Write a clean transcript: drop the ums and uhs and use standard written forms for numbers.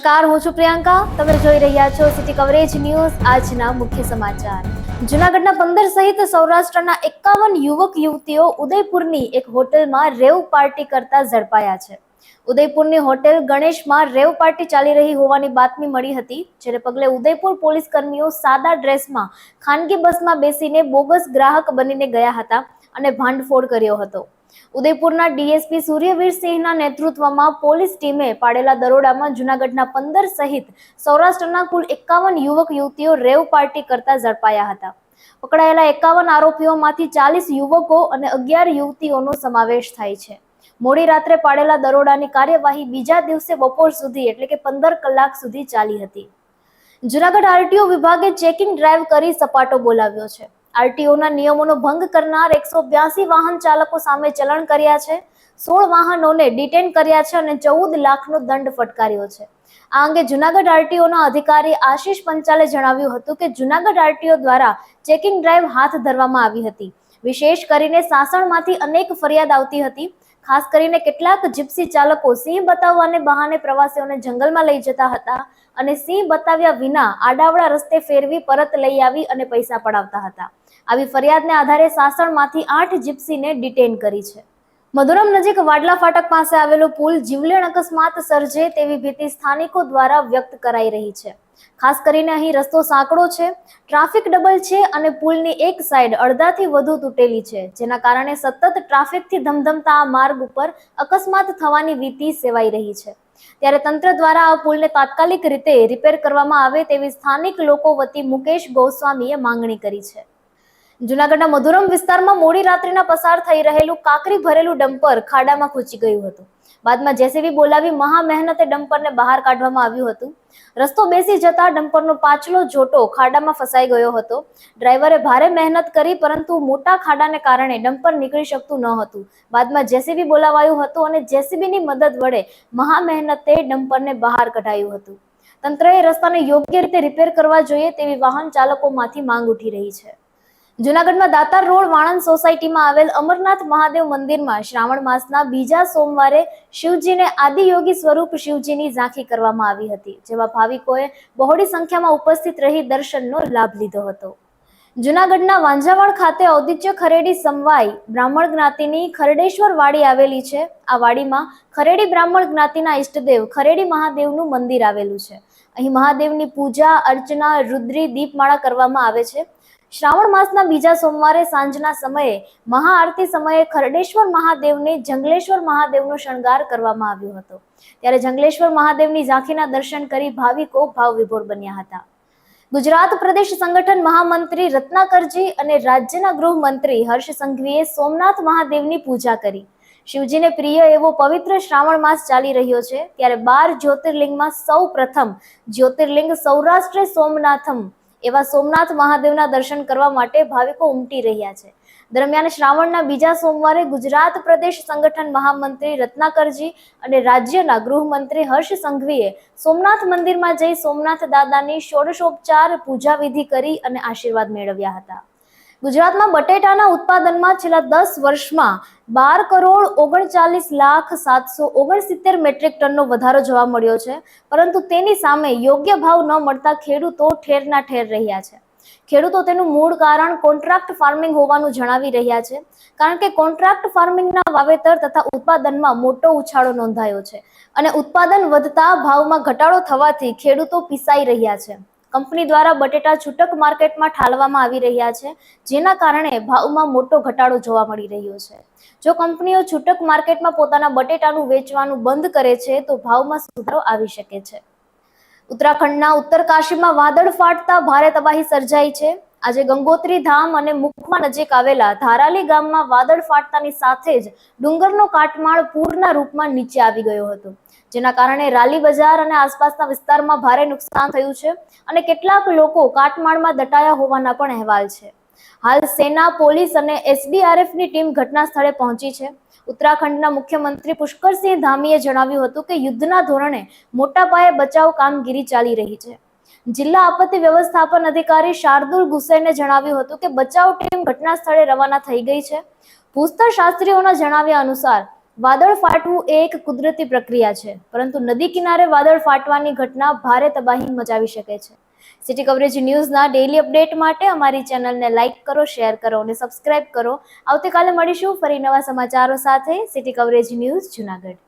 નમસ્કાર, હું છું પ્રિયંકા. તમે જોઈ રહ્યા છો સિટી કવરેજ ન્યૂઝ. આજના મુખ્ય સમાચાર. જૂનાગઢના 15 સહિત સૌરાષ્ટ્રના 51 યુવક યુવતીઓ ઉદયપુરની એક હોટલમાં રેવ પાર્ટી કરતા ઝડપાયા છે. ઉદયપુરની હોટેલ ગણેશમાં રેવ પાર્ટી ચાલી રહી હોવાની બાતમી મળી હતી, જેને પગલે ઉદયપુર પોલીસ કર્મીઓ સાદા ડ્રેસમાં ખાનગી બસમાં બેસીને બોગસ ગ્રાહક બનીને ગયા હતા અને ભાંડફોડ કર્યો હતો. ઉદયપુરના ડીએસપી સૂર્યવીર સિંહના નેતૃત્વમાં પોલીસ ટીમે પાડેલા દરોડામાં જૂનાગઢના 15 સહિત સૌરાષ્ટ્રના કુલ 51 યુવક યુવતીઓ રેવ પાર્ટી કરતા ઝડપાયા હતા. પકડાયેલા 51 આરોપીઓમાંથી 40 યુવકો અને 11 યુવતીઓનો સમાવેશ થાય છે. મોડી રાત્રે પાડેલા દરોડાની કાર્યવાહી બીજા દિવસે બપોર સુધી એટલે કે 15 કલાક સુધી ચાલી હતી. જૂનાગઢ આરટીઓ વિભાગે ચેકિંગ ડ્રાઈવ કરી સપાટો બોલાવ્યો છે. આરટીઓના નિયમોનો ભંગ કરનાર 182 વાહન ચાલકો સામે ચલણ કર્યા છે. 16 વાહનોને ડિટેન કર્યા છે અને 14 લાખનો દંડ ફટકાર્યો છે. આ અંગે જૂનાગઢ આરટીઓના અધિકારી આશીષ પંચાલે જણાવ્યું હતું કે જૂનાગઢ આરટીઓ દ્વારા ચેકિંગ ડ્રાઈવ હાથ ધરવામાં આવી હતી. વિશેષ કરીને સાસણમાંથી અનેક ફરિયાદ આવતી હતી. ખાસ કરીને કેટલાક જીપ્સી ચાલકો સિંહ બતાવવાને બહાને પ્રવાસીઓને જંગલમાં લઈ જતા હતા અને સિંહ બતાવ્યા વિના આડાવડા રસ્તે ફેરવી પરત લઈ આવી અને પૈસા પડાવતા હતા. આવી ફરિયાદને આધારે સાસણમાંથી 8 જીપ્સીને ડિટેન કરી છે. મધુરમ નજીક વાડલા ફાટક પાસે આવેલો પુલ જીવલેણ અકસ્માત સર્જે તેવી ભીતિ સ્થાનિકો દ્વારા વ્યક્ત કરાઈ રહી છે. ખાસ કરીને અહીં રસ્તો સાંકડો છે, ટ્રાફિક ડબલ છે અને પુલની એક સાઈડ અડધાથી વધુ તૂટેલી છે, જેના કારણે સતત ટ્રાફિકથી ધમધમતા આ માર્ગ ઉપર અકસ્માત થવાની ભીતિ સેવાઈ રહી છે. ત્યારે તંત્ર દ્વારા આ પુલને તાત્કાલિક રીતે રિપેર કરવામાં આવે તેવી સ્થાનિક લોકો વતી મુકેશ ગોસ્વામીએ માંગણી કરી છે. જૂનાગઢના મધુરમ વિસ્તારમાં મોડી રાત્રિના પસાર થઈ રહેલું કાકરી ભરેલું ડમ્પર ખાડામાં ખૂંચી ગયું હતું. બાદમાં જેસીબી બોલાવી મહા મહેનતે ડમ્પરને બહાર કાઢવામાં આવ્યું હતું. રસ્તો બેસી જતા ડમ્પરનો પાછલો જોટો ખાડામાં ફસાઈ ગયો હતો. ડ્રાઈવરે ભારે મહેનત કરી પરંતુ મોટા ખાડાને કારણે ડમ્પર નીકળી શકતું ન હતું. બાદમાં જેસીબી બોલાવાયું હતું અને જેસીબીની મદદ વડે મહા મહેનતે ડમ્પરને બહાર કઢાયું હતું. તંત્રએ રસ્તાને યોગ્ય રીતે રિપેર કરવા જોઈએ તેવી વાહન ચાલકોમાંથી માંગ ઉઠી રહી છે. જૂનાગઢમાં દાતાર રોડ વાણંદ સોસાયટીમાં આવેલ અમરનાથ મહાદેવ મંદિરમાં શ્રાવણ માસના બીજા સોમવારે શિવજીને આદિયોગી સ્વરૂપ શિવજીની ઝાંખી કરવામાં આવી હતી, જેમાં ભાવિકોએ બહોળી સંખ્યામાં ઉપસ્થિત રહી દર્શનનો લાભ લીધો હતો. જૂનાગઢના વાંઝાવાડ ખાતે ઔદિત્ય ખરેડી સમવાય બ્રાહ્મણ જ્ઞાતિની ખરડેશ્વર વાડી આવેલી છે. આ વાડીમાં ખરેડી બ્રાહ્મણ જ્ઞાતિના ઈષ્ટદેવ ખરેડી મહાદેવનું મંદિર આવેલું છે. અહીં મહાદેવની પૂજા અર્ચના રુદ્રી દીપમાળા કરવામાં આવે છે. શ્રાવણ માસના બીજા સોમવારે સાંજના સમયે મહાઆરતી સમયે ખરડેશ્વર મહાદેવને જંગલેશ્વર મહાદેવનો શણગાર કરવામાં આવ્યો હતો. ત્યારે જંગલેશ્વર મહાદેવની ઝાંખીના દર્શન કરી ભાવિકો ભાવવિભોર બન્યા હતા. ગુજરાત પ્રદેશ સંગઠન મહામંત્રી રત્નાકરજી અને રાજ્યના ગૃહમંત્રી હર્ષ સંઘવીએ સોમનાથ મહાદેવની પૂજા કરી. શિવજીને પ્રિય એવો પવિત્ર શ્રાવણ માસ ચાલી રહ્યો છે, ત્યારે 12 જ્યોતિર્લિંગમાં સૌ પ્રથમ જ્યોતિર્લિંગ સૌરાષ્ટ્રે સોમનાથમ એવા સોમનાથ મહાદેવના દર્શન કરવા માટે ભાવિકો ઉમટી રહ્યા છે. દરમિયાન શ્રાવણના બીજા સોમવારે ગુજરાત પ્રદેશ સંગઠન મહામંત્રી રત્નાકરજી અને રાજ્યના ગૃહમંત્રી હર્ષ સંઘવીએ સોમનાથ મંદિરમાં જઈ સોમનાથ દાદાની ષોડશોપચાર પૂજા વિધિ કરી અને આશીર્વાદ મેળવ્યા હતા. ગુજરાતમાં બટેટાના ઉત્પાદનમાં છેલ્લા 10 વર્ષમાં 12,39,769 મેટ્રિક ટનનો વધારો જોવા મળ્યો છે, પરંતુ તેની સામે યોગ્ય ભાવ ન મળતા ખેડૂતો ઠેરના ઠેર રહ્યા છે. ખેડૂતો તેનું મૂળ કારણ કોન્ટ્રાક્ટ ફાર્મિંગ હોવાનું જણાવી રહ્યા છે, કારણ કે કોન્ટ્રાક્ટ ફાર્મિંગના વાવેતર તથા ઉત્પાદનમાં મોટો ઉછાળો નોંધાયો છે અને ઉત્પાદન વધતા ભાવમાં ઘટાડો થવાથી ખેડૂતો પીસાઈ રહ્યા છે. કંપની દ્વારા બટેટા છૂટક માર્કેટમાં ઠાલવામાં આવી રહ્યા છે, જેના કારણે ભાવમાં મોટો ઘટાડો જોવા મળી રહ્યો છે. જો કંપનીઓ છૂટક માર્કેટમાં પોતાના બટેટાનું વેચવાનું બંધ કરે છે તો ભાવમાં સુધારો આવી શકે છે. ઉત્તરાખંડના ઉત્તરકાશીમાં વાદળ ફાટતા ભારે તબાહી સર્જાઈ છે. આજે ગંગોત્રી ધામ અને મુકમા નજીક આવેલા ધારાલી ગામમાં વાદળ ફાટતાની સાથે જ ડુંગરનો કાટમાળ પૂરના રૂપમાં નીચે આવી ગયો હતો, જેના કારણે રાલી બજાર અને આસપાસના વિસ્તારમાં ભારે નુકસાન થયું છે અને કેટલાક લોકો કાટમાળમાં દટાયા હોવાના પણ અહેવાલ છે. હાલ સેના, પોલીસ અને એસડીઆરએફની ટીમ ઘટના સ્થળે પહોંચી છે. ઉત્તરાખંડના મુખ્યમંત્રી પુષ્કરસિંહ ધામીએ જણાવ્યું હતું કે યુદ્ધના ધોરણે મોટા પાયે બચાવ કામગીરી ચાલી રહી છે. જિલ્લા આપત્તિ વ્યવસ્થાપન અધિકારી શાર્દુલ ગુસૈને જણાવ્યું હતું કે બચાવ ટીમ ઘટના સ્થળે રવાના થઈ ગઈ છે. ભૂસ્તર શાસ્ત્રીઓના જણાવ્યા અનુસાર વાદળ ફાટવું એ એક કુદરતી પ્રક્રિયા છે, પરંતુ નદી કિનારે વાદળ ફાટવાની ઘટના ભારે તબાહી મચાવી શકે છે. સિટી કવરેજ ન્યૂઝના ડેઇલી અપડેટ માટે અમારી ચેનલને લાઇક કરો, શેર કરો અને સબસ્ક્રાઇબ કરો. આવતીકાલે મળીશું ફરી નવા સમાચારો સાથે. City coverage news Junagadh.